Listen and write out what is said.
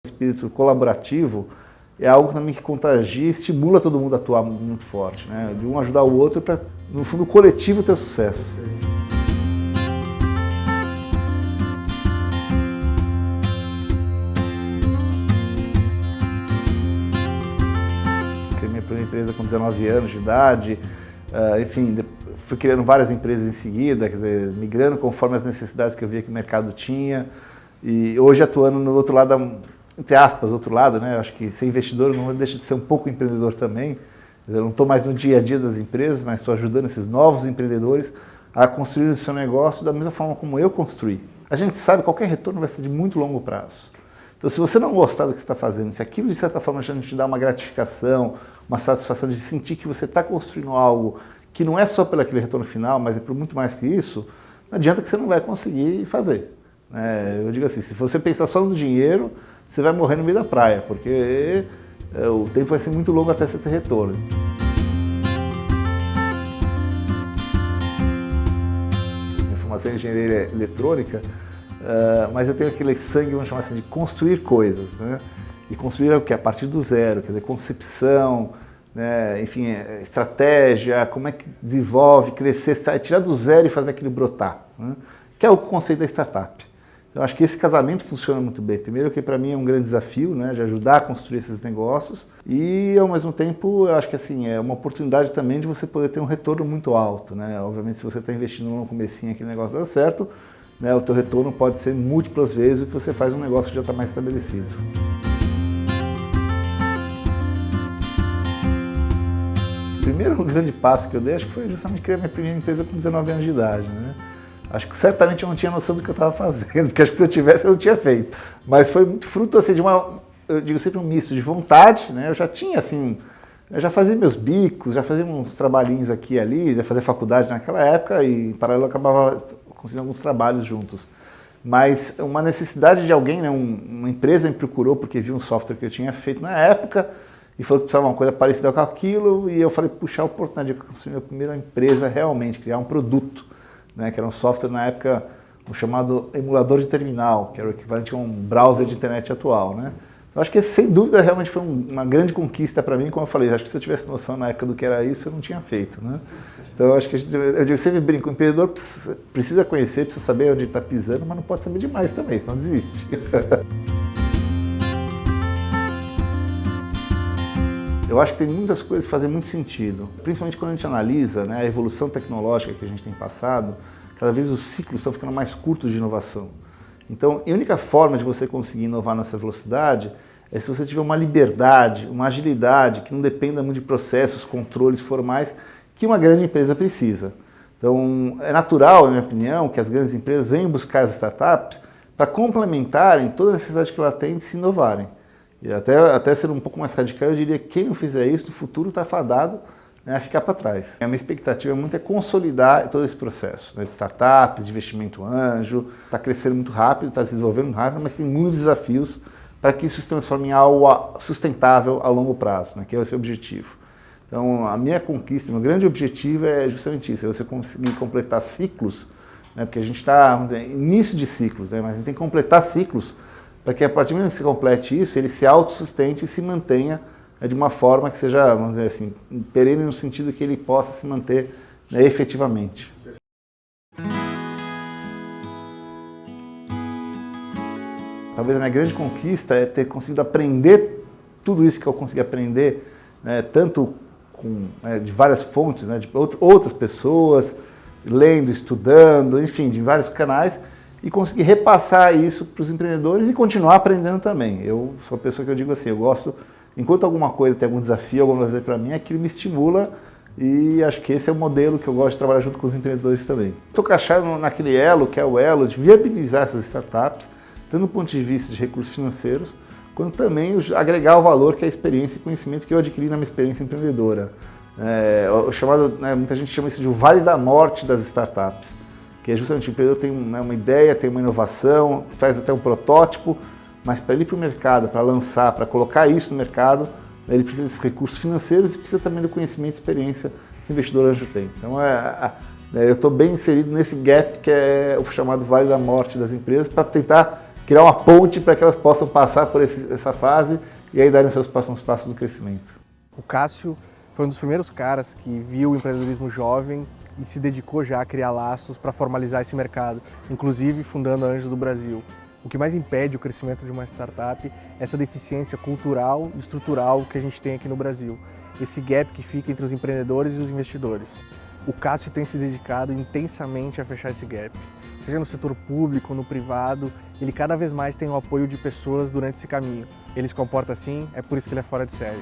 O espírito colaborativo é algo também que contagia e estimula todo mundo a atuar muito forte, né? De um ajudar o outro para, no fundo, o coletivo ter sucesso. Criei minha primeira empresa com 19 anos de idade, enfim, fui criando várias empresas em seguida, quer dizer, migrando conforme as necessidades que eu via que o mercado tinha, e hoje atuando no outro lado, entre aspas, outro lado, né? Eu acho que ser investidor não deixa de ser um pouco empreendedor também. Eu não estou mais no dia a dia das empresas, mas estou ajudando esses novos empreendedores a construir o seu negócio da mesma forma como eu construí. A gente sabe que qualquer retorno vai ser de muito longo prazo. Então, se você não gostar do que você está fazendo, se aquilo de certa forma já te dá uma gratificação, uma satisfação de sentir que você está construindo algo que não é só pelo aquele retorno final, mas é por muito mais que isso, não adianta que você não vai conseguir fazer. Eu digo assim, se você pensar só no dinheiro, você vai morrer no meio da praia, porque o tempo vai ser muito longo até você ter retorno. Minha formação é engenharia eletrônica, mas eu tenho aquele sangue, vamos chamar assim, de construir coisas, né? E construir o que? A partir do zero, quer dizer, concepção, né? Enfim, estratégia, como é que desenvolve, crescer, tirar do zero e fazer aquilo brotar, né? Que é o conceito da startup. Eu acho que esse casamento funciona muito bem. Primeiro que para mim é um grande desafio, né, de ajudar a construir esses negócios e ao mesmo tempo eu acho que assim, é uma oportunidade também de você poder ter um retorno muito alto, né? Obviamente se você está investindo no comecinho aquele negócio dá certo, né, o teu retorno pode ser múltiplas vezes o que você faz um negócio que já está mais estabelecido. O primeiro grande passo que eu dei acho que foi justamente criar minha primeira empresa com 19 anos de idade, né? Acho que certamente eu não tinha noção do que eu estava fazendo, porque acho que se eu tivesse eu não tinha feito. Mas foi muito fruto assim, de eu digo sempre um misto de vontade, né? Eu já tinha assim, eu já fazia meus bicos, já fazia uns trabalhinhos aqui e ali, já fazia faculdade naquela época e em paralelo eu acabava conseguindo alguns trabalhos juntos. Mas uma necessidade de alguém, né? Uma empresa me procurou porque viu um software que eu tinha feito na época e falou que precisava de uma coisa parecida com aquilo e eu falei, puxa, a oportunidade de construir a primeira empresa realmente, criar um produto. Né, que era um software na época, o chamado emulador de terminal, que era o equivalente a um browser de internet atual. Né? Eu acho que esse, sem dúvida, realmente foi uma grande conquista para mim, como eu falei, acho que se eu tivesse noção na época do que era isso, eu não tinha feito. Né? Então eu acho que eu digo, sempre brinco, o empreendedor precisa conhecer, precisa saber onde está pisando, mas não pode saber demais também, senão desiste. Eu acho que tem muitas coisas que fazem muito sentido, principalmente quando a gente analisa, né, a evolução tecnológica que a gente tem passado, cada vez os ciclos estão ficando mais curtos de inovação. Então, a única forma de você conseguir inovar nessa velocidade é se você tiver uma liberdade, uma agilidade que não dependa muito de processos, controles formais que uma grande empresa precisa. Então, é natural, na minha opinião, que as grandes empresas venham buscar as startups para complementarem toda a necessidade que ela tem de se inovarem. E até ser um pouco mais radical, eu diria que quem não fizer isso, no futuro está fadado, né, a ficar para trás. A minha expectativa muito é consolidar todo esse processo, né, de startups, de investimento anjo, está crescendo muito rápido, está se desenvolvendo muito rápido, mas tem muitos desafios para que isso se transforme em algo sustentável a longo prazo, né, que é esse objetivo. Então, a minha conquista, meu grande objetivo é justamente isso, é você conseguir completar ciclos, né, porque a gente está, vamos dizer, início de ciclos, né, mas a gente tem que completar ciclos para que a partir do momento que você complete isso, ele se autossustente e se mantenha de uma forma que seja, vamos dizer assim, perene no sentido que ele possa se manter, né, efetivamente. Talvez a minha grande conquista é ter conseguido aprender tudo isso que eu consegui aprender, né, tanto de várias fontes, né, de outras pessoas, lendo, estudando, enfim, de vários canais, e conseguir repassar isso para os empreendedores e continuar aprendendo também. Eu sou uma pessoa que eu digo assim, eu gosto, enquanto alguma coisa tem algum desafio, alguma coisa para mim, aquilo me estimula e acho que esse é o modelo que eu gosto de trabalhar junto com os empreendedores também. Estou encaixado naquele elo, que é o elo de viabilizar essas startups, tanto do ponto de vista de recursos financeiros, quanto também agregar o valor que é a experiência e conhecimento que eu adquiri na minha experiência empreendedora. O chamado, né, muita gente chama isso de o vale da morte das startups. Que é justamente o empreendedor tem uma ideia, tem uma inovação, faz até um protótipo, mas para ele ir para o mercado, para lançar, para colocar isso no mercado, ele precisa desses recursos financeiros e precisa também do conhecimento e experiência que o investidor anjo tem. Então, eu estou bem inserido nesse gap que é o chamado vale da morte das empresas para tentar criar uma ponte para que elas possam passar por essa fase e aí darem os seus próximos passos do crescimento. O Cássio foi um dos primeiros caras que viu o empreendedorismo jovem e se dedicou já a criar laços para formalizar esse mercado, inclusive fundando a Anjos do Brasil. O que mais impede o crescimento de uma startup é essa deficiência cultural e estrutural que a gente tem aqui no Brasil, esse gap que fica entre os empreendedores e os investidores. O Cássio tem se dedicado intensamente a fechar esse gap. Seja no setor público, no privado, ele cada vez mais tem o apoio de pessoas durante esse caminho. Ele se comporta assim, é por isso que ele é fora de série.